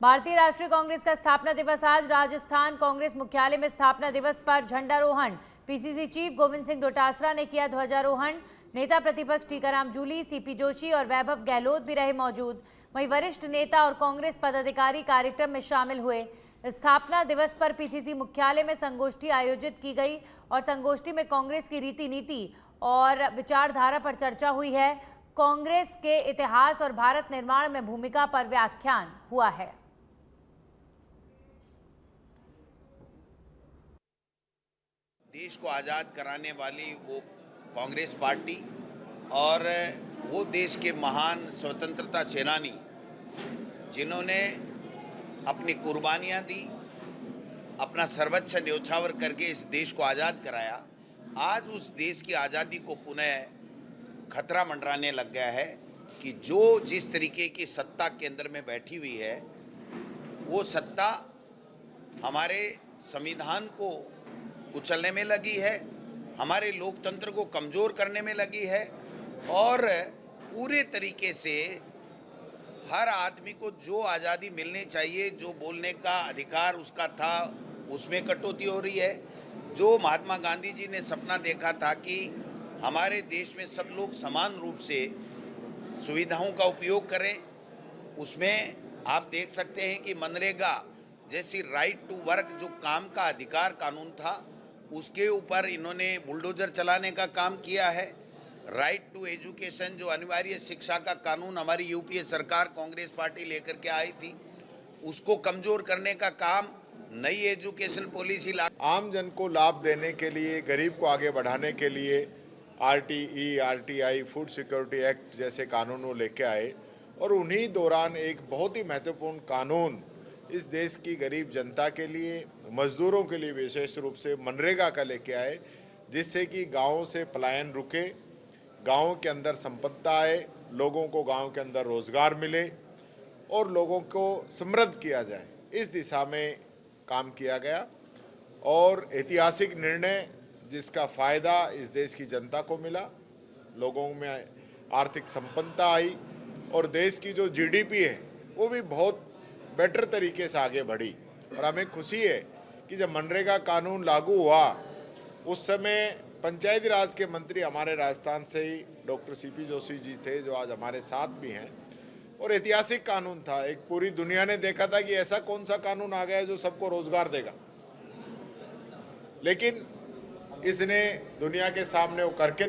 भारतीय राष्ट्रीय कांग्रेस का स्थापना दिवस आज राजस्थान कांग्रेस मुख्यालय में स्थापना दिवस पर झंडारोहण। पीसीसी चीफ गोविंद सिंह डोटासरा ने किया ध्वजारोहण। नेता प्रतिपक्ष टीकाराम जूली, सीपी जोशी और वैभव गहलोत भी रहे मौजूद। वहीं वरिष्ठ नेता और कांग्रेस पदाधिकारी कार्यक्रम में शामिल हुए। स्थापना दिवस पर पीसीसी मुख्यालय में संगोष्ठी आयोजित की गई और संगोष्ठी में कांग्रेस की रीति नीति और विचारधारा पर चर्चा हुई है। कांग्रेस के इतिहास और भारत निर्माण में भूमिका पर व्याख्यान हुआ है। देश को आज़ाद कराने वाली वो कांग्रेस पार्टी और वो देश के महान स्वतंत्रता सेनानी जिन्होंने अपनी कुर्बानियां दी, अपना सर्वोच्च न्योछावर करके इस देश को आज़ाद कराया। आज उस देश की आज़ादी को पुनः खतरा मंडराने लग गया है कि जो जिस तरीके की सत्ता केंद्र में बैठी हुई है वो सत्ता हमारे संविधान को कुचलने में लगी है, हमारे लोकतंत्र को कमज़ोर करने में लगी है और पूरे तरीके से हर आदमी को जो आज़ादी मिलनी चाहिए, जो बोलने का अधिकार उसका था, उसमें कटौती हो रही है। जो महात्मा गांधी जी ने सपना देखा था कि हमारे देश में सब लोग समान रूप से सुविधाओं का उपयोग करें, उसमें आप देख सकते हैं कि मनरेगा जैसी राइट टू वर्क जो काम का अधिकार कानून था उसके ऊपर इन्होंने बुलडोजर चलाने का काम किया है। राइट टू एजुकेशन जो अनिवार्य शिक्षा का कानून हमारी यूपीए सरकार कांग्रेस पार्टी लेकर के आई थी उसको कमज़ोर करने का काम नई एजुकेशन पॉलिसी आम जन को लाभ देने के लिए, गरीब को आगे बढ़ाने के लिए RTE, RTI, food security act जैसे कानून वो लेके आए और उन्हीं दौरान एक बहुत ही महत्वपूर्ण कानून इस देश की गरीब जनता के लिए, मजदूरों के लिए विशेष रूप से मनरेगा का लेके आए, जिससे कि गाँव से पलायन रुके, गाँव के अंदर संपदा आए, लोगों को गाँव के अंदर रोजगार मिले और लोगों को समृद्ध किया जाए। इस दिशा में काम किया गया और ऐतिहासिक निर्णय जिसका फ़ायदा इस देश की जनता को मिला, लोगों में आर्थिक संपन्नता आई और देश की जो जीडीपी है वो भी बहुत बेटर तरीके से आगे बढ़ी। और हमें खुशी है कि जब मनरेगा कानून लागू हुआ उस समय पंचायती राज के मंत्री हमारे राजस्थान से ही डॉक्टर सीपी जोशी जी थे, जो आज हमारे साथ भी हैं। और ऐतिहासिक कानून था, एक पूरी दुनिया ने देखा था कि ऐसा कौन सा कानून आ गया जो सबको रोजगार देगा, लेकिन इसने दुनिया के सामने वो करके